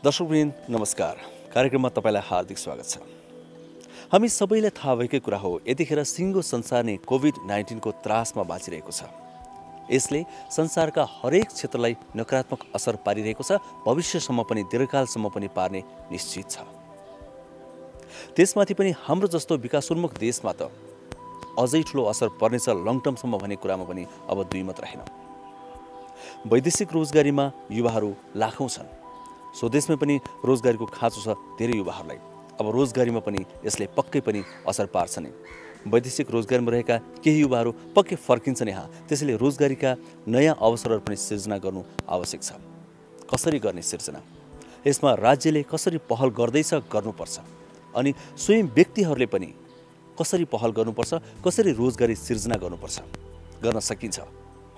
दर्शकवृन्द नमस्कार। कार्यक्रममा तपाईलाई हार्दिक स्वागत छ। हामी सबैलाई थाहा भएकै कुरा हो, यतिखेर सिङ्गो संसार नै कोभिड-19 को त्रासमा बाँचिरहेको छ। यसले संसारका हरेक क्षेत्रलाई नकारात्मक असर पारिरहेको छ, भविष्यसम्म पनि दीर्घकालसम्म पनि पार्ने निश्चित छ। त्यसमाथि पनि हाम्रो जस्तो विकासोन्मुख देशमा त अझै ठुलो असर पर्नेछ लङ टर्मसम्म भन्ने कुरामा पनि अब दुईमत रहेन। वैदेशिक रोजगारीमा युवाहरू लाखौं छन्। स्वदेशमै पनि रोजगारीको खाँचो छ धेरै युवाहरूलाई। अब रोजगारीमा पनि यसले पक्कै पनि असर पार्छ नै। वैदेशिक रोजगारीमा रहेका केही युवाहरू पक्कै फर्किन्छन् यहाँ। त्यसैले रोजगारीका नयाँ अवसरहरू पनि सिर्जना गर्नु आवश्यक छ। कसरी गर्ने सिर्जना, यसमा राज्यले कसरी पहल गर्दैछ गर्नुपर्छ, अनि स्वयं व्यक्तिहरूले पनि कसरी पहल गर्नुपर्छ, कसरी रोजगारी सिर्जना गर्नुपर्छ, गर्न सकिन्छ।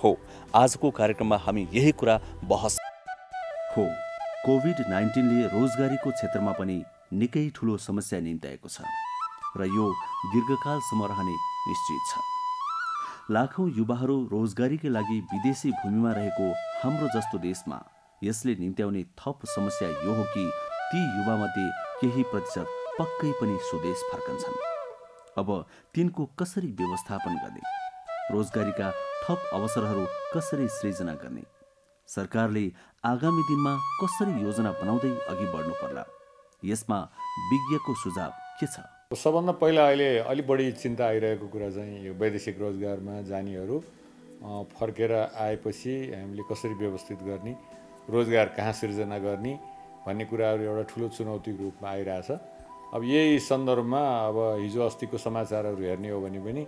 हो, आजको कार्यक्रममा हामी यही कुरा बहस हो। कोभिड-19 ले रोजगारीको क्षेत्रमा पनि निकै ठुलो समस्या निम्त्याएको छ र यो दीर्घकालसम्म रहने निश्चित छ। लाखौं युवाहरू रोजगारीकै लागि विदेशी भूमिमा रहेको हाम्रो जस्तो देशमा यसले निम्त्याउने थप समस्या यो हो कि ती युवामध्ये केही प्रतिशत पक्कै पनि स्वदेश फर्कन्छन्। अब तिनको कसरी व्यवस्थापन गर्ने, रोजगारीका थप अवसरहरू कसरी सृजना गर्ने, सरकारले आगामी दिनमा कसरी योजना बनाउँदै अघि बढ्नु पर्ला, यसमा विज्ञको सुझाव के छ? सबभन्दा पहिला अहिले अलि बढी चिन्ता आइरहेको कुरा चाहिँ यो वैदेशिक रोजगारमा जानेहरू फर्केर आएपछि हामीले कसरी व्यवस्थित गर्ने, रोजगार कहाँ सिर्जना गर्ने भन्ने कुराहरू एउटा ठुलो चुनौतीको रूपमा आइरहेछ। अब यही सन्दर्भमा अब हिजो अस्तिको समाचारहरू हेर्ने हो भने पनि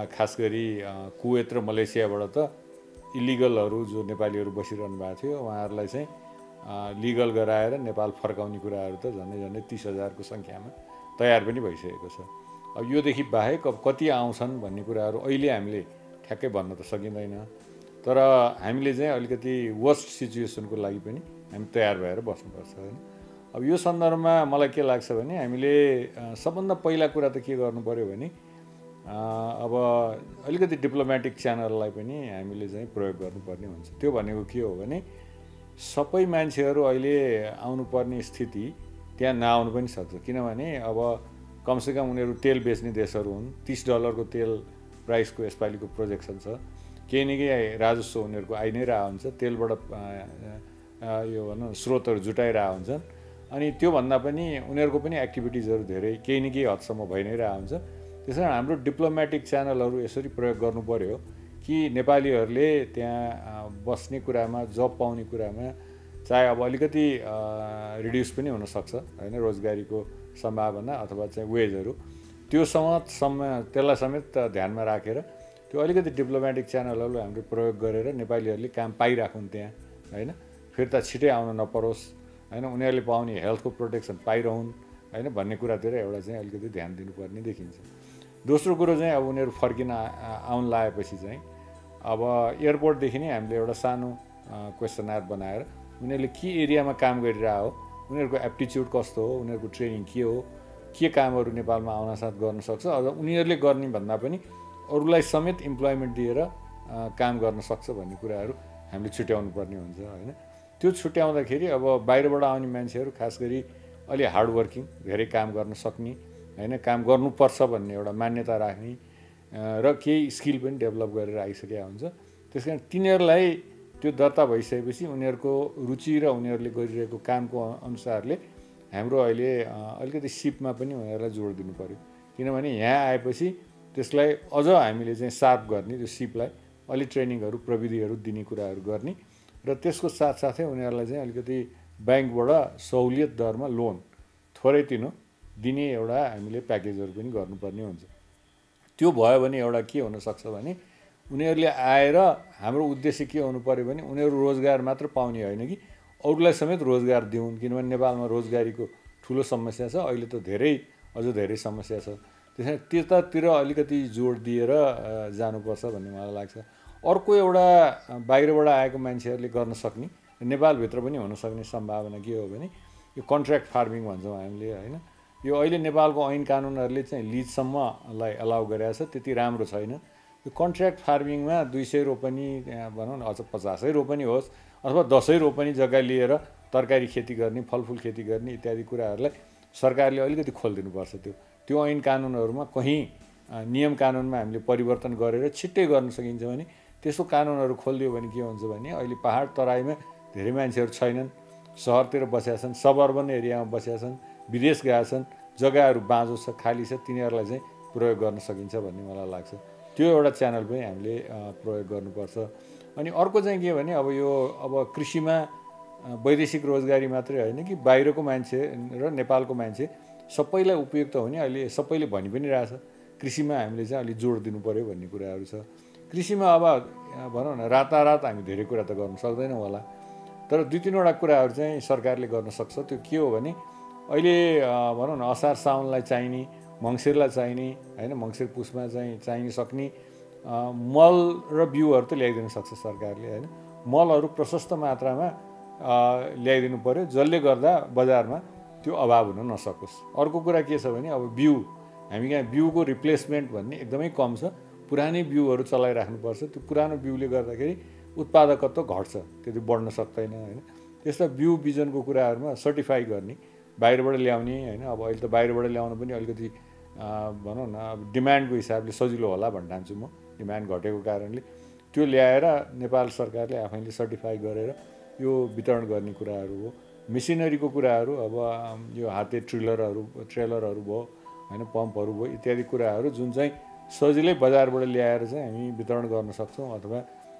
खास गरी कुवेत र मलेसियाबाट त इलिगलहरू जो नेपालीहरू बसिरहनु भएको थियो उहाँहरूलाई चाहिँ लिगल गराएर नेपाल फर्काउने कुराहरू त झन्डै 30,000 को सङ्ख्यामा तयार पनि भइसकेको छ। अब योदेखि बाहेक अब कति आउँछन् भन्ने कुराहरू अहिले हामीले ठ्याक्कै भन्न त सकिँदैन, तर हामीले चाहिँ अलिकति वर्स्ट सिचुएसनको लागि पनि हामी तयार भएर बस्नुपर्छ होइन। अब यो सन्दर्भमा मलाई के लाग्छ भने हामीले सबभन्दा पहिला कुरा त के गर्नु पर्यो भने अब अलिकति डिप्लोमेटिक च्यानललाई पनि हामीले चाहिँ प्रयोग गर्नुपर्ने हुन्छ। त्यो भनेको के हो भने सबै मान्छेहरू अहिले आउनुपर्ने स्थिति त्यहाँ नआउनु पनि सक्छ, किनभने अब कमसेकम उनीहरू तेल बेच्ने देशहरू हुन्। $30 को तेल प्राइसको यसपालिको प्रोजेक्सन छ। केही न केही राजस्व उनीहरूको आइ नै रह हुन्छ, तेलबाट यो भनौँ स्रोतहरू जुटाइरहेको हुन्छन्। अनि त्योभन्दा पनि उनीहरूको पनि एक्टिभिटिजहरू धेरै केही न केही हदसम्म भइ नै रह हुन्छ। त्यसै कारण हाम्रो डिप्लोमेटिक च्यानलहरू यसरी प्रयोग गर्नु पर्यो कि नेपालीहरूले त्यहाँ बस्ने कुरामा, जब पाउने कुरामा चाहे अब अलिकति रिड्युस पनि हुनसक्छ होइन, रोजगारीको सम्भावना अथवा चाहिँ वेजहरू त्यसलाई समेत ध्यानमा राखेर त्यो अलिकति डिप्लोमेटिक च्यानलहरू हामीले प्रयोग गरेर नेपालीहरूले काम पाइराखुन् त्यहाँ होइन, फिर्ता छिटै आउन नपरोस् होइन, उनीहरूले पाउने हेल्थको प्रोटेक्सन पाइरहन् होइन भन्ने कुरातिर एउटा चाहिँ अलिकति ध्यान दिनुपर्ने देखिन्छ। दोस्रो कुरो चाहिँ अब उनीहरू फर्किन आउन लागेपछि चाहिँ अब एयरपोर्टदेखि नै हामीले एउटा सानो क्वेसनर बनाएर उनीहरूले के एरियामा काम गरिरहेको हो, उनीहरूको एप्टिच्युड कस्तो हो, उनीहरूको ट्रेनिङ के हो, के कामहरू नेपालमा आउनसाथ गर्न सक्छ, अझ उनीहरूले गर्ने भन्दा पनि अरूलाई समेत इम्प्लोइमेन्ट दिएर काम गर्न सक्छ भन्ने कुराहरू हामीले छुट्याउनु पर्ने हुन्छ होइन। त्यो छुट्याउँदाखेरि अब बाहिरबाट आउने मान्छेहरू खास गरी अलि हार्डवर्किङ, धेरै काम गर्न सक्ने होइन, काम गर्नुपर्छ भन्ने एउटा मान्यता राख्ने र केही स्किल पनि डेभलप गरेर आइसकेका हुन्छ। त्यस कारण तिनीहरूलाई त्यो दर्ता भइसकेपछि उनीहरूको रुचि र उनीहरूले गरिरहेको कामको अनुसारले हाम्रो अहिले अलिकति सिपमा पनि उनीहरूलाई जोड दिनु पर्यो, किनभने यहाँ आएपछि त्यसलाई अझ हामीले चाहिँ सार्प गर्ने, त्यो सिपलाई अलि ट्रेनिङहरू प्रविधिहरू दिने कुराहरू गर्ने र त्यसको साथसाथै उनीहरूलाई चाहिँ अलिकति ब्याङ्कबाट सहुलियत दरमा लोन थोरै तिनो दिने एउटा हामीले प्याकेजहरू पनि गर्नुपर्ने हुन्छ। त्यो भयो भने एउटा के हुनसक्छ भने उनीहरूले आएर हाम्रो उद्देश्य के हुनु पर्यो भने उनीहरू रोजगार मात्र पाउने होइन कि अरूलाई समेत रोजगार दिउन्, किनभने नेपालमा रोजगारीको ठुलो समस्या छ, अहिले त अझ धेरै समस्या छ। त्यसैले त्यतातिर अलिकति जोड दिएर जानुपर्छ भन्ने मलाई लाग्छ। अर्को एउटा बाहिरबाट आएको मान्छेहरूले गर्न सक्ने, नेपालभित्र पनि हुनसक्ने सम्भावना के हो भने यो कन्ट्र्याक्ट फार्मिङ भन्छौँ हामीले होइन। यो अहिले नेपालको ऐन कानुनहरूले चाहिँ लिजसम्मलाई अलाउ गरेको छ, त्यति राम्रो छैन। यो कन्ट्र्याक्ट फार्मिङमा 200 रोपनी भनौँ न, अझ 50 रोपनी होस् अथवा 10 रोपनी जग्गा लिएर तरकारी खेती गर्ने फलफुल खेती गर्ने इत्यादि कुराहरूलाई सरकारले अलिकति खोलिदिनुपर्छ। त्यो ऐन कानुनहरूमा कहीँ नियम कानुनमा हामीले परिवर्तन गरेर छिट्टै गर्न सकिन्छ भने त्यस्तो कानुनहरू खोलिदियो भने के हुन्छ भने अहिले पहाड तराईमा धेरै मान्छेहरू छैनन्, सहरतिर बसेका छन्, सबअर्बन एरियामा बसेका छन्, विदेश गएका छन्, जग्गाहरू बाँझो छ, खाली छ, तिनीहरूलाई चाहिँ प्रयोग गर्न सकिन्छ भन्ने मलाई लाग्छ। त्यो एउटा च्यानल पनि हामीले प्रयोग गर्नुपर्छ। अनि अर्को चाहिँ के भने अब कृषिमा वैदेशिक रोजगारी मात्रै होइन कि बाहिरको मान्छे र नेपालको मान्छे सबैलाई उपयुक्त हुने अहिले सबैले भनि पनि रहेछ कृषिमा हामीले चाहिँ अलिक जोड दिनु पऱ्यो भन्ने कुराहरू छ। कृषिमा अब भनौँ न रातारात हामी धेरै कुरा त गर्न सक्दैनौँ होला, तर 2-3वटा कुराहरू चाहिँ सरकारले गर्न सक्छ। त्यो के हो भने अहिले भनौँ न असार साउनलाई चाहिने, मङ्सिरलाई चाहिने होइन, मङ्सिर पुसमा चाहिँ चाहिन सक्ने मल र बिउहरू त ल्याइदिन सक्छ सरकारले होइन। मलहरू प्रशस्त मात्रामा ल्याइदिनु पऱ्यो जसले गर्दा बजारमा त्यो अभाव हुन नसकोस्। अर्को कुरा के छ भने अब बिउ, हामी यहाँ बिउको रिप्लेसमेन्ट भन्ने एकदमै कम छ। पुरानै बिउहरू चलाइराख्नुपर्छ। त्यो पुरानो बिउले गर्दाखेरि उत्पादकत्व घट्छ, त्यति बढ्न सक्दैन होइन। त्यस्ता बिउ बिजनको कुराहरूमा सर्टिफाई गर्ने, बाहिरबाट ल्याउने होइन। अब अहिले त बाहिरबाट ल्याउन पनि अलिकति भनौँ न अब डिमान्डको हिसाबले सजिलो होला भन्न ठान्छु म, डिमान्ड घटेको कारणले। त्यो ल्याएर नेपाल सरकारले आफैले सर्टिफाई गरेर यो वितरण गर्ने कुराहरू हो। मेसिनरीको कुराहरू अब यो हाते ट्रेलरहरू भयो होइन, पम्पहरू भयो इत्यादि कुराहरू जुन चाहिँ सजिलै बजारबाट ल्याएर चाहिँ हामी वितरण गर्न सक्छौँ अथवा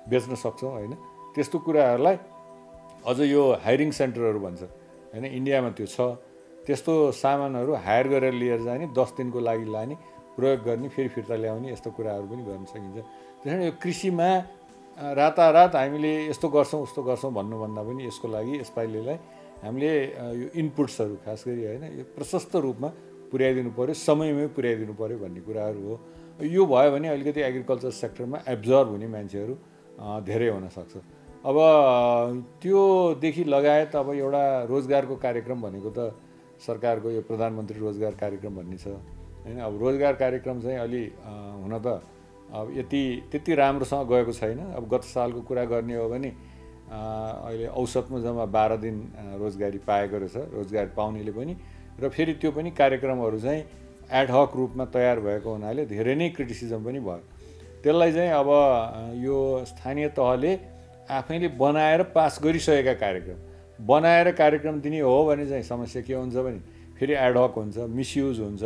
बेच्न सक्छौँ होइन। त्यस्तो कुराहरूलाई अझ यो हायरिङ सेन्टरहरू भन्छ होइन, इन्डियामा त्यो छ। त्यस्तो सामानहरू हायर गरेर लिएर जाने, 10 दिनको लागि लाने, प्रयोग गर्ने, फेरि फिर्ता ल्याउने, यस्तो कुराहरू पनि गर्न सकिन्छ। त्यसैले यो कृषिमा रातारात हामीले यस्तो गर्छौँ उस्तो गर्छौँ भन्नुभन्दा पनि यसको लागि यसपालिलाई हामीले यो इनपुट्सहरू खास गरी होइन यो प्रशस्त रूपमा पुर्याइदिनु पऱ्यो, समयमै पुर्याइदिनु पऱ्यो भन्ने कुराहरू हो। यो भयो भने अलिकति एग्रिकल्चर सेक्टरमा एब्जर्भ हुने मान्छेहरू धेरै हुनसक्छ। अब त्योदेखि लगायत अब एउटा रोजगारको कार्यक्रम भनेको त सरकारको यो प्रधानमन्त्री रोजगार कार्यक्रम भन्ने छ होइन। अब रोजगार कार्यक्रम चाहिँ अलि हुन त अब त्यति राम्रोसँग गएको छैन। अब गत सालको कुरा गर्ने हो भने अहिले औसतमा जम्मा 12 दिन रोजगारी पाएको रहेछ रोजगार पाउनेले पनि, र फेरि त्यो पनि कार्यक्रमहरू चाहिँ एडहक रूपमा तयार भएको हुनाले धेरै नै क्रिटिसिजम पनि भयो। त्यसलाई चाहिँ अब यो स्थानीय तहले आफैले बनाएर पास गरिसकेका कार्यक्रम दिने हो भने चाहिँ समस्या के हुन्छ भने फेरि एडहक हुन्छ, मिसयुज हुन्छ।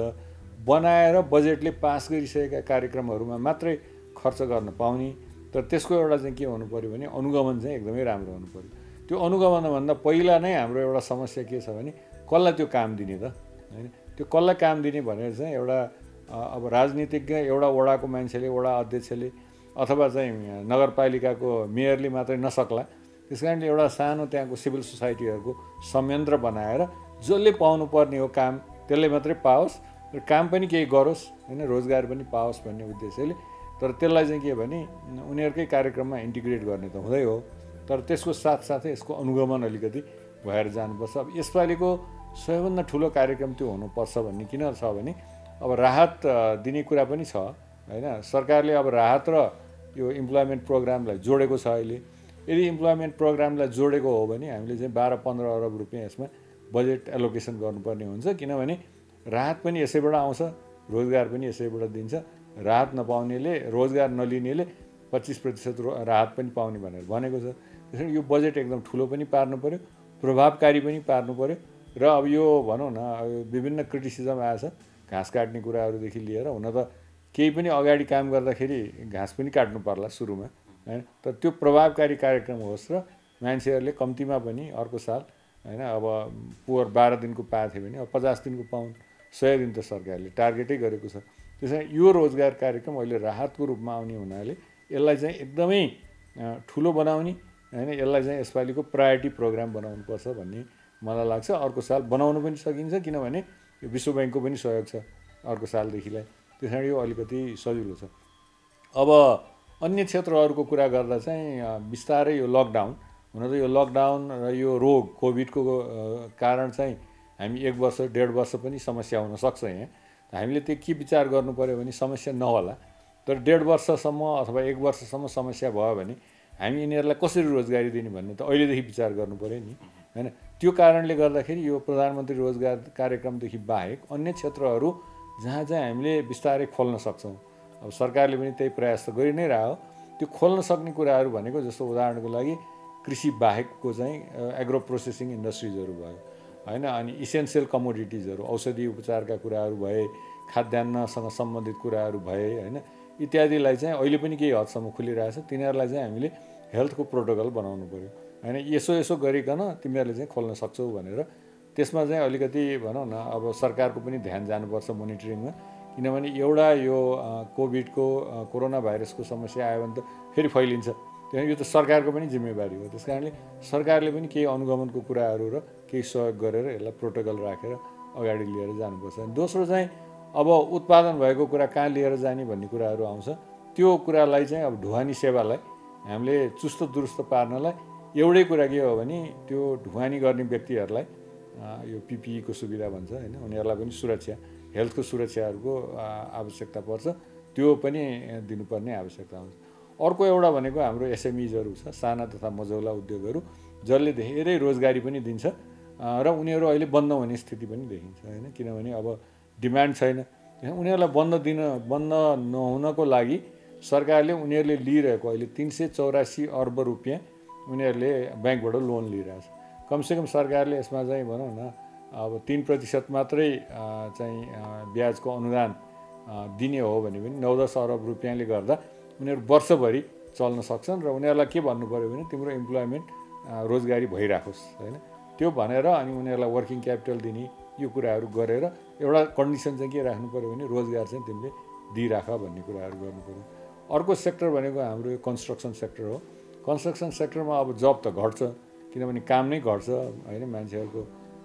बनाएर बजेटले पास गरिसकेका कार्यक्रमहरूमा मात्रै खर्च गर्न पाउने। तर त्यसको एउटा चाहिँ के हुनु पऱ्यो भने अनुगमन चाहिँ एकदमै राम्रो हुनु पऱ्यो। त्यो अनुगमनभन्दा पहिला नै हाम्रो एउटा समस्या के छ भने कसलाई त्यो काम दिने त होइन। त्यो कसलाई काम दिने भनेर चाहिँ एउटा अब राजनीतिज्ञ, एउटा वडाको मान्छेले, वडा अध्यक्षले अथवा चाहिँ नगरपालिकाको मेयरले मात्रै नसक्ला। त्यस कारणले एउटा सानो त्यहाँको सिभिल सोसाइटीहरूको संयन्त्र बनाएर जसले पाउनुपर्ने हो काम त्यसले मात्रै पाओस् र काम पनि केही गरोस् होइन, रोजगार पनि पाओस् भन्ने उद्देश्यले। तर त्यसलाई चाहिँ के भने उनीहरूकै कार्यक्रममा इन्टिग्रेट गर्ने त हुँदै हो, तर त्यसको साथसाथै यसको अनुगमन अलिकति भएर जानुपर्छ। अब यसपालिको सबैभन्दा ठुलो कार्यक्रम त्यो हुनुपर्छ भन्ने किन छ भने अब राहत दिने कुरा पनि छ होइन। सरकारले अब राहत र यो इम्प्लोइमेन्ट प्रोग्रामलाई जोडेको छ अहिले। यदि इम्प्लोइमेन्ट प्रोग्रामलाई जोडेको हो भने हामीले चाहिँ 12-15 अरब रुपियाँ यसमा बजेट एलोकेसन गर्नुपर्ने हुन्छ, किनभने राहत पनि यसैबाट आउँछ, रोजगार पनि यसैबाट दिन्छ। राहत नपाउनेले, रोजगार नलिनेले 25% राहत पनि पाउने भनेर भनेको छ। त्यसैले यो बजेट एकदम ठुलो पनि पार्नु पऱ्यो, प्रभावकारी पनि पार्नु पऱ्यो। र अब यो भनौँ न विभिन्न क्रिटिसिजम आएछ घाँस काट्ने कुराहरूदेखि लिएर। हुन त केही पनि अगाडि काम गर्दाखेरि घाँस पनि काट्नु पर्ला सुरुमा होइन, तर त्यो प्रभावकारी कार्यक्रम होस् र मान्छेहरूले कम्तीमा पनि अर्को साल होइन अब पोहोर 12 दिनको पाएको थियो भने अब 50 दिनको पाउन्, 100 दिन त सरकारले टार्गेटै गरेको छ। त्यसैले यो रोजगार कार्यक्रम अहिले राहतको रूपमा आउने हुनाले यसलाई चाहिँ एकदमै ठुलो बनाउने होइन, यसलाई चाहिँ यसपालिको प्रायोरिटी प्रोग्राम बनाउनुपर्छ भन्ने मलाई लाग्छ। अर्को साल बनाउनु पनि सकिन्छ किनभने यो विश्व ब्याङ्कको पनि सहयोग छ अर्को सालदेखिलाई। त्यसैले यो अलिकति सजिलो छ। अब अन्य क्षेत्रहरूको कुरा गर्दा चाहिँ बिस्तारै यो लकडाउन, हुन त यो लकडाउन र यो रोग कोभिडको कारण चाहिँ हामी 1 वर्ष 1.5 वर्ष पनि समस्या हुनसक्छ यहाँ। हामीले त्यो के विचार गर्नु पऱ्यो भने समस्या नहोला, तर 1.5 वर्षसम्म अथवा 1 वर्षसम्म समस्या भयो भने हामी यिनीहरूलाई कसरी रोजगारी दिने भन्ने त अहिलेदेखि विचार गर्नु पऱ्यो नि हैन। त्यो कारणले गर्दाखेरि यो प्रधानमन्त्री रोजगार कार्यक्रमदेखि बाहेक अन्य क्षेत्रहरू जहाँ चाहिँ हामीले बिस्तारै खोल्न सक्छौँ। अब सरकारले पनि त्यही प्रयास त गरि नै रह्यो। त्यो खोल्न सक्ने कुराहरू भनेको जस्तो उदाहरणको लागि कृषि बाहेकको चाहिँ एग्रो प्रोसेसिङ इन्डस्ट्रिजहरू भयो हैन, अनि इसेन्सियल कमोडिटिजहरू औषधि उपचारका कुराहरू भए, खाद्यान्नसँग सम्बन्धित कुराहरू भए हैन, इत्यादिलाई चाहिँ अहिले पनि केही हदसम्म खुलिरहेछ। तिनीहरूलाई चाहिँ हामीले हेल्थको प्रोटोकल बनाउनु पर्यो हैन। यसो गरिकन तिमीहरूले चाहिँ खोल्न सक्छौ भनेर त्यसमा चाहिँ अलिकति भनौँ न अब सरकारको पनि ध्यान जानुपर्छ मोनिटरिङमा। किनभने एउटा यो कोभिडको कोरोना भाइरसको समस्या आयो भने त फेरि फैलिन्छ। त्यहाँदेखि यो त सरकारको पनि जिम्मेवारी हो। त्यस कारणले सरकारले पनि केही अनुगमनको कुराहरू र केही सहयोग गरेर यसलाई प्रोटोकल राखेर अगाडि लिएर जानुपर्छ। दोस्रो चाहिँ अब उत्पादन भएको कुरा कहाँ लिएर जाने भन्ने कुराहरू आउँछ। त्यो कुरालाई चाहिँ अब ढुवानी सेवालाई हामीले चुस्त दुरुस्त पार्नलाई एउटै कुरा के हो भने त्यो ढुवानी गर्ने व्यक्तिहरूलाई यो पिपिईको सुविधा भन्छ हैन, उनीहरूलाई पनि सुरक्षा, हेल्थको सुरक्षाहरूको आवश्यकता पर्छ। त्यो पनि दिनुपर्ने आवश्यकता हुन्छ। अर्को एउटा भनेको हाम्रो एसएमइजहरू छ, साना तथा मझौला उद्योगहरू, जसले धेरै रोजगारी पनि दिन्छ र उनीहरू अहिले बन्द हुने स्थिति पनि देखिन्छ हैन। किनभने अब डिमान्ड छैन। उनीहरूलाई बन्द नहुनको लागि सरकारले उनीहरूले लिइरहेको अहिले 384 अर्ब रुपियाँ उनीहरूले ब्याङ्कबाट लोन लिइरहेछ। कमसेकम सरकारले यसमा चाहिँ भनौँ न अब 3% मात्रै चाहिँ ब्याजको अनुदान दिने हो भने पनि 9-10 अरब रुपियाँले गर्दा उनीहरू वर्षभरि चल्न सक्छन् र उनीहरूलाई के भन्नु पऱ्यो भने तिम्रो इम्प्लोइमेन्ट रोजगारी भइराखोस् हैन। त्यो भनेर अनि उनीहरूलाई वर्किङ क्यापिटल दिने यो कुराहरू गरेर एउटा कन्डिसन चाहिँ के राख्नु पऱ्यो भने रोजगार चाहिँ तिमीले दिइराख भन्ने कुराहरू गर्नु पऱ्यो। अर्को सेक्टर भनेको हाम्रो यो कन्स्ट्रक्सन सेक्टर हो। कन्स्ट्रक्सन सेक्टरमा अब जब त घट्छ, किनभने काम नै घट्छ हैन, मान्छेहरूको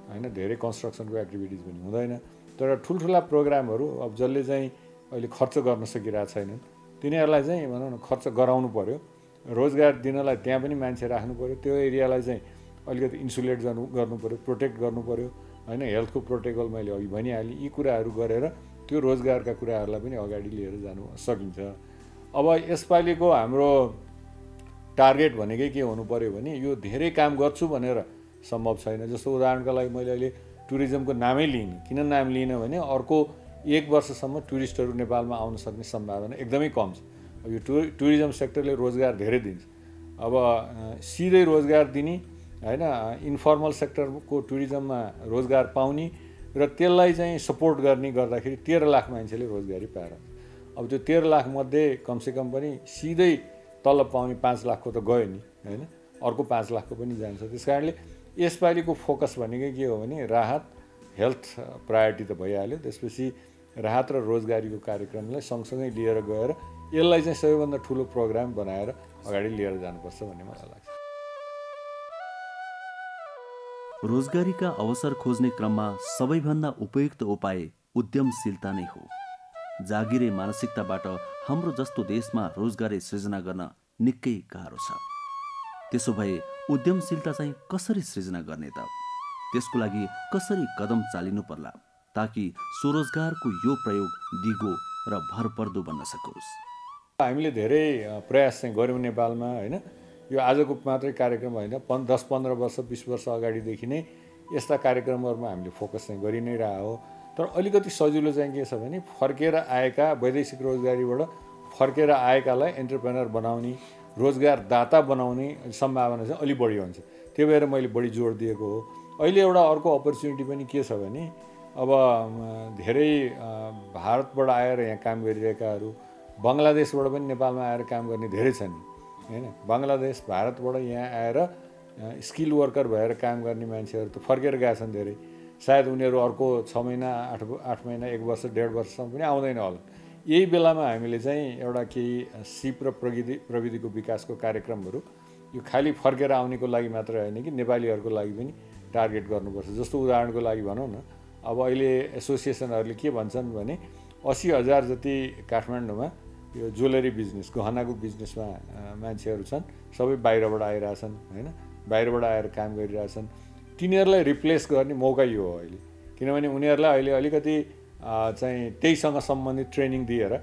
हैन, धेरै कन्स्ट्रक्सनको एक्टिभिटिज पनि हुँदैन। तर ठुल्ठुला प्रोग्रामहरू अब जसले चाहिँ अहिले खर्च गर्न सकिरहेको छैनन् तिनीहरूलाई चाहिँ भनौँ न खर्च गराउनु पऱ्यो, रोजगार दिनलाई त्यहाँ पनि मान्छे राख्नु पऱ्यो। त्यो एरियालाई चाहिँ अलिकति इन्सुलेट गर्नु पऱ्यो, प्रोटेक्ट गर्नु पऱ्यो हैन। हेल्थको प्रोटोकल मैले अघि भनिहालेँ। यी कुराहरू गरेर त्यो रोजगारका कुराहरूलाई पनि अगाडि लिएर जानु सकिन्छ। अब यसपालिको हाम्रो टार्गेट भनेकै के हुनु पऱ्यो भने यो धेरै काम गर्छु भनेर सम्भव छैन। जस्तो उदाहरणको लागि मैले अहिले टुरिज्मको नामै लिइनँ। किन नाम लिइनँ भने अर्को 1 वर्षसम्म टुरिस्टहरू नेपालमा आउन सक्ने सम्भावना एकदमै कम छ। अब यो टुरिज्म सेक्टरले रोजगार धेरै दिन्छ। अब सिधै रोजगार दिने हैन, इन्फर्मल सेक्टरको टुरिज्ममा रोजगार पाउने र त्यसलाई चाहिँ सपोर्ट गर्ने गर्दाखेरि 13 लाख मान्छेले रोजगारी पाएर, अब त्यो 13 लाख मध्ये कमसेकम पनि सिधै तलब पाउने 5 लाखको त गयो नि हैन, अर्को 5 लाखको पनि जान्छ। त्यस कारणले यसपालिको फोकस भनेकै के हो भने राहत, हेल्थ प्रायोरिटी त भइहाल्यो, त्यसपछि राहत र रोजगारीको कार्यक्रमलाई सँगसँगै लिएर गएर यसलाई चाहिँ सबैभन्दा ठुलो प्रोग्राम बनाएर अगाडि लिएर जानुपर्छ भन्ने मलाई लाग्छ। रोजगारीका अवसर खोज्ने क्रममा सबैभन्दा उपयुक्त उपाय उद्यमशीलता नै हो। जागिरे मानसिकताबाट हाम्रो जस्तो देशमा रोजगारी सृजना गर्न निकै गाह्रो छ। त्यसो भए उद्यमशीलता चाहिँ कसरी सृजना गर्ने त? त्यसको लागि कसरी कदम चालिनु पर्ला ताकि स्वरोजगारको यो प्रयोग दिगो र भरपर्दो बन्न सकोस्? हामीले धेरै प्रयास चाहिँ गऱ्यौँ नेपालमा हैन। यो आजको मात्रै कार्यक्रम होइन, 10-15 वर्ष 20 वर्ष अगाडिदेखि नै यस्ता कार्यक्रमहरूमा हामीले फोकस चाहिँ गरि नै रह्यो हो। तर अलिकति सजिलो चाहिँ के छ भने फर्केर आएका वैदेशिक रोजगारीबाट फर्केर आएकालाई एन्टरप्रेनर बनाउने, रोजगारदाता बनाउने सम्भावना चाहिँ अलि बढी हुन्छ। त्यही भएर मैले बढी जोड दिएको हो। अहिले एउटा अर्को अपर्च्युनिटी पनि के छ भने अब धेरै भारतबाट आएर यहाँ काम गरिरहेकाहरू, बङ्गलादेशबाट पनि नेपालमा आएर काम गर्ने धेरै छन् हैन। बङ्गलादेश भारतबाट यहाँ आएर स्किल वर्कर भएर काम गर्ने मान्छेहरू त फर्केर गएका छन् धेरै। सायद उनीहरू अर्को 6 महिना 8 महिना 1 वर्ष 1.5 वर्षसम्म पनि आउँदैन होला। यही बेलामा हामीले चाहिँ एउटा केही सिप र प्रविधिको विकासको कार्यक्रमहरू यो खालि फर्केर आउनेको लागि मात्र होइन कि नेपालीहरूको लागि पनि टार्गेट गर्नुपर्छ। जस्तो उदाहरणको लागि भनौँ न, अब अहिले एसोसिएसनहरूले के भन्छन् भने 80,000 जति काठमाडौँमा यो ज्वेलरी बिजनेस, गहनाको बिजनेसमा मान्छेहरू छन्, सबै बाहिरबाट आइरहेछन् हैन, बाहिरबाट आएर काम गरिरहेछन्। तिनीहरूलाई रिप्लेस गर्ने मौका यो हो अहिले। किनभने उनीहरूलाई अहिले अलिकति चाहिँ त्यहीसँग सम्बन्धित ट्रेनिङ दिएर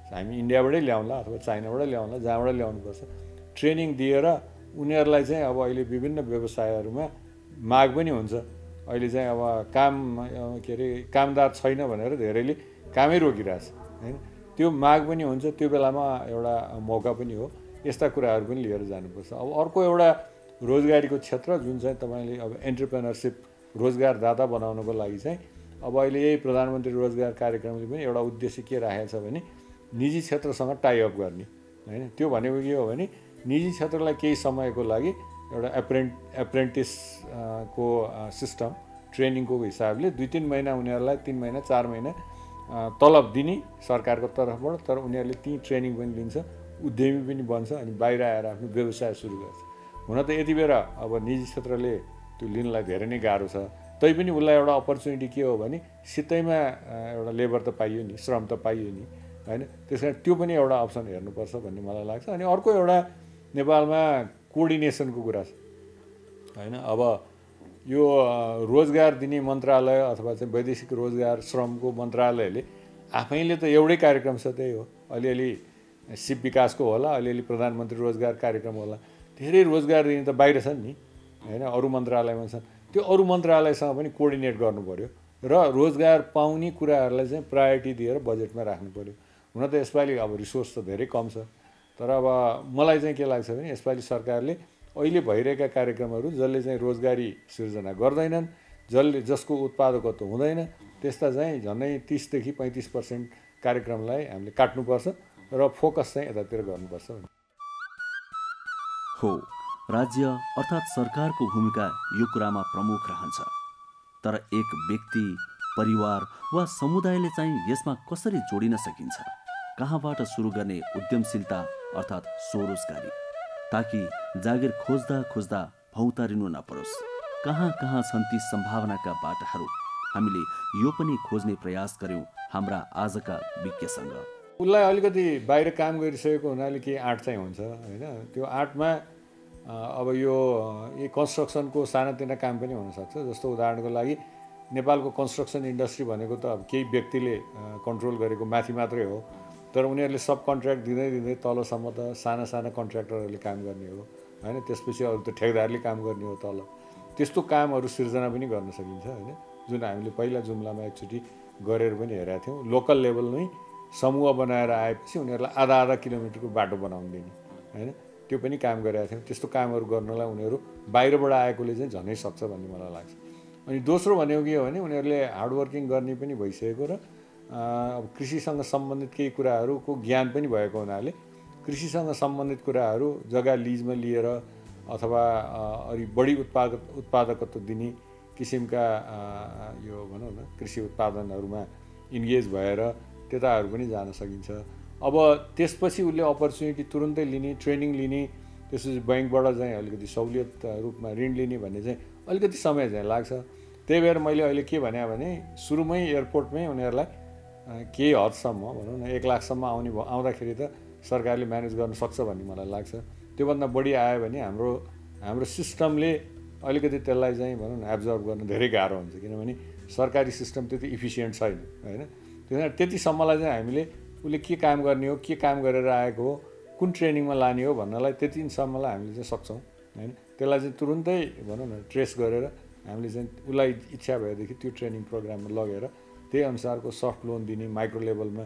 हामी इन्डियाबाटै ल्याउँला अथवा चाइनाबाट ल्याउँला, जहाँबाट ल्याउनुपर्छ ट्रेनिङ दिएर उनीहरूलाई चाहिँ अब अहिले विभिन्न व्यवसायहरूमा माग पनि हुन्छ। अहिले चाहिँ अब काम के अरे कामदार छैन भनेर धेरैले कामै रोकिरहेछ हैन। त्यो माग पनि हुन्छ, त्यो बेलामा एउटा मौका पनि हो। यस्ता कुराहरू पनि लिएर जानुपर्छ। अब अर्को एउटा रोजगारीको क्षेत्र जुन चाहिँ तपाईँले अब एन्टरप्रेनरसिप रोजगारदाता बनाउनको लागि चाहिँ अब अहिले यही प्रधानमन्त्री रोजगार कार्यक्रमले पनि एउटा उद्देश्य के राखेको छ भने निजी क्षेत्रसँग टाइअप गर्ने हैन। त्यो भनेको के हो भने निजी क्षेत्रलाई केही समयको लागि एउटा एप्रेन्टिस को सिस्टम ट्रेनिङको हिसाबले 2-3 महिना उनीहरूलाई 3 महिना 4 महिना तलब दिने सरकारको तर्फबाट, तर उनीहरूले ती ट्रेनिङ पनि लिन्छ, उद्यमी पनि बन्छ अनि बाहिर आएर आफ्नो व्यवसाय सुरु गर्छ। हुन त यति बेला अब निजी क्षेत्रले त्यो लिनलाई धेरै नै गाह्रो छ, तैपनि उसलाई एउटा अपर्च्युनिटी के हो भने सित्तैमा एउटा लेबर त पाइयो नि, श्रम त पाइयो नि हैन। त्यस कारण त्यो पनि एउटा अप्सन हेर्नुपर्छ भन्ने मलाई लाग्छ। अनि अर्को एउटा नेपालमा कोअर्डिनेसनको कुरा छ हैन। अब यो रोजगार दिने मन्त्रालय अथवा चाहिँ वैदेशिक रोजगार श्रमको मन्त्रालयले आफैले त एउटै कार्यक्रम छ, त्यही हो, अलिअलि सिप विकासको होला, अलिअलि प्रधानमन्त्री रोजगार कार्यक्रम होला। धेरै रोजगार दिने त बाहिर छन् नि हैन, अरू मन्त्रालयमा छन्। त्यो अरू मन्त्रालयसँग पनि कोअर्डिनेट गर्नु पर्यो र रोजगार पाउने कुराहरूलाई चाहिँ प्रायोरिटी दिएर बजेटमा राख्नु पर्यो। हुन त यसपालि अब रिसोर्स त धेरै कम छ, तर अब मलाई चाहिँ के लाग्छ भने यसपालि सरकारले अहिले भइरहेका कार्यक्रमहरू जसले चाहिँ रोजगारी सिर्जना गर्दैनन्, जसको उत्पादकत्व हुँदैन, त्यस्ता चाहिँ झन्डै 30 देखि 35% कार्यक्रमलाई हामीले काट्नुपर्छ र फोकस चाहिँ यतातिर गर्नुपर्छ। हो, राज्य अर्थात् सरकारको भूमिका यो कुरामा प्रमुख रहन्छ, तर एक व्यक्ति, परिवार वा समुदायले चाहिँ यसमा कसरी जोडिन सकिन्छ? कहाँबाट सुरु गर्ने उद्यमशीलता अर्थात् स्वरोजगारी, ताकि जागिर खोज्दा खोज्दा भौतारिनु नपरोस्? कहाँ कहाँ छन् ती सम्भावनाका बाटाहरू? हामीले यो पनि खोज्ने प्रयास गर्यौं हाम्रा आजका विज्ञसँग। उसलाई अलिकति बाहिर काम गरिसकेको हुनाले केही आँट चाहिँ हुन्छ होइन। त्यो आँटमा अब यो कन्स्ट्रक्सनको सानातिना काम पनि हुनसक्छ। जस्तो उदाहरणको लागि नेपालको कन्स्ट्रक्सन इन्डस्ट्री भनेको त अब केही व्यक्तिले कन्ट्रोल गरेको माथि मात्रै हो, तर उनीहरूले सब कन्ट्र्याक्ट दिँदै दिँदै तलसम्म त साना साना कन्ट्र्याक्टरहरूले काम गर्ने हो होइन। त्यसपछि अरू त ठेकदारले काम गर्ने हो तल। त्यस्तो कामहरू सिर्जना पनि गर्न सकिन्छ होइन, जुन हामीले पहिला जुम्लामा एकचोटि गरेर पनि हेरेका थियौँ। लोकल लेभलमै समूह बनाएर आएपछि उनीहरूलाई आधा आधा किलोमिटरको बाटो बनाउनु दिने होइन, त्यो पनि काम गरेका थियौँ। त्यस्तो कामहरू गर्नलाई उनीहरू बाहिरबाट आएकोले चाहिँ झनै सक्छ भन्ने मलाई लाग्छ। अनि दोस्रो भनेको के हो भने उनीहरूले हार्डवर्किङ गर्ने पनि भइसकेको र अब कृषिसँग सम्बन्धित केही कुराहरूको ज्ञान पनि भएको हुनाले कृषिसँग सम्बन्धित कुराहरू जग्गा लिजमा लिएर अथवा अलि बढी उत्पादकत्व दिने किसिमका यो भनौँ न कृषि उत्पादनहरूमा इन्गेज भएर त्यताहरू पनि जान सकिन्छ। अब त्यसपछि उसले अपर्च्युनिटी तुरुन्तै लिने, ट्रेनिङ लिने, त्यसपछि ब्याङ्कबाट चाहिँ अलिकति सहुलियत रूपमा ऋण लिने भन्ने चाहिँ अलिकति समय चाहिँ लाग्छ। त्यही भएर मैले अहिले के भने सुरुमै एयरपोर्टमै उनीहरूलाई केही हदसम्म भनौँ न 1 लाखसम्म आउँदाखेरि त सरकारले म्यानेज गर्न सक्छ भन्ने मलाई लाग्छ। त्योभन्दा बढी आयो भने हाम्रो सिस्टमले अलिकति त्यसलाई चाहिँ भनौँ न एब्जर्भ गर्न धेरै गाह्रो हुन्छ, किनभने सरकारी सिस्टम त्यति इफिसियन्ट छैन होइन। त्यस त्यतिसम्मलाई चाहिँ हामीले उसले के काम गर्ने हो, के काम गरेर आएको हो, कुन ट्रेनिङमा लाने हो भन्नलाई त्यतिसम्मलाई हामीले चाहिँ सक्छौँ होइन। त्यसलाई चाहिँ तुरुन्तै भनौँ न ट्रेस गरेर हामीले चाहिँ उसलाई इच्छा भएदेखि त्यो ट्रेनिङ प्रोग्राममा लगेर त्यही अनुसारको सफ्ट लोन दिने, माइक्रो लेभलमा,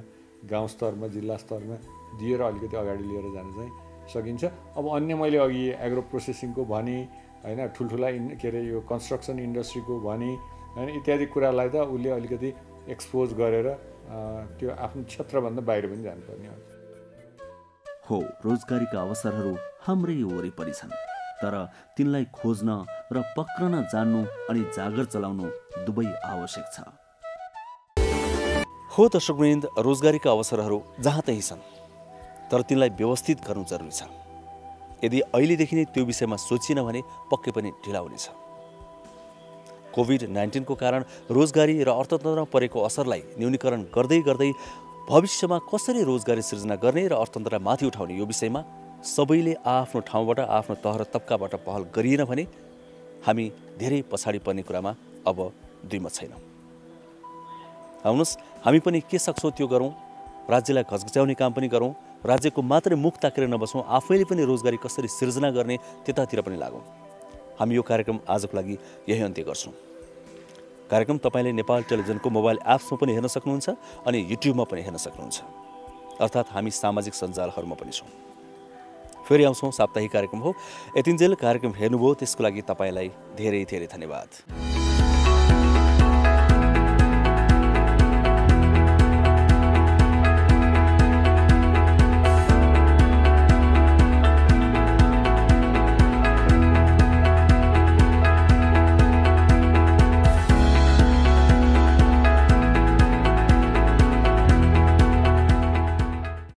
गाउँ स्तरमा, जिल्ला स्तरमा दिएर अलिकति अगाडि लिएर जान चाहिँ सकिन्छ। अब अन्य मैले अघि एग्रो प्रोसेसिङको भने होइन, ठुल्ठुला के अरे यो कन्स्ट्रक्सन इन्डस्ट्रीको भने होइन, इत्यादि कुरालाई त उसले अलिकति एक्सपोज गरेर त्यो आफ्नो क्षेत्रभन्दा बाहिर पनि जानुपर्ने हुन्छ। हो, रोजगारीका अवसरहरू हाम्रै वरिपरि छन्, तर तिनलाई खोज्न र पक्रन जान्नु अनि जागर चलाउनु दुवै आवश्यक छ। हो दर्शकवृन्द, रोजगारीका अवसरहरू जहाँ तहीँ छन्, तर तिनलाई व्यवस्थित गर्नु जरुरी छ। यदि अहिलेदेखि नै त्यो विषयमा सोचिएन भने पक्कै पनि ढिला हुनेछ। कोभिड-19 को कारण रोजगारी र अर्थतन्त्रमा परेको असरलाई न्यूनीकरण गर्दै गर्दै भविष्यमा कसरी रोजगारी सृजना गर्ने र अर्थतन्त्रलाई माथि उठाउने यो विषयमा सबैले आफ्नो ठाउँबाट, आफ्नो तह र तबकाबाट पहल गरिएन भने हामी धेरै पछाडि पर्ने कुरामा अब दुईमत छैन। आउनुहोस्, हामी पनि के सक्छौँ त्यो गरौँ, राज्यलाई घचघच्याउने काम पनि गरौँ, राज्यको मात्रै मुख ताकेर नबसौँ, आफैले पनि रोजगारी कसरी सिर्जना गर्ने त्यतातिर पनि लागौँ। हामी यो कार्यक्रम आजको लागि यही अन्त्य गर्छौँ। कार्यक्रम तपाईँले नेपाल टेलिभिजनको मोबाइल एप्समा पनि हेर्न सक्नुहुन्छ अनि युट्युबमा पनि हेर्न सक्नुहुन्छ। अर्थात् हामी सामाजिक सञ्जालहरूमा पनि छौँ। फेरि आउँछौँ, साप्ताहिक कार्यक्रम हो। यतिन्जेल कार्यक्रम हेर्नुभयो त्यसको लागि तपाईँलाई धेरै धेरै धन्यवाद।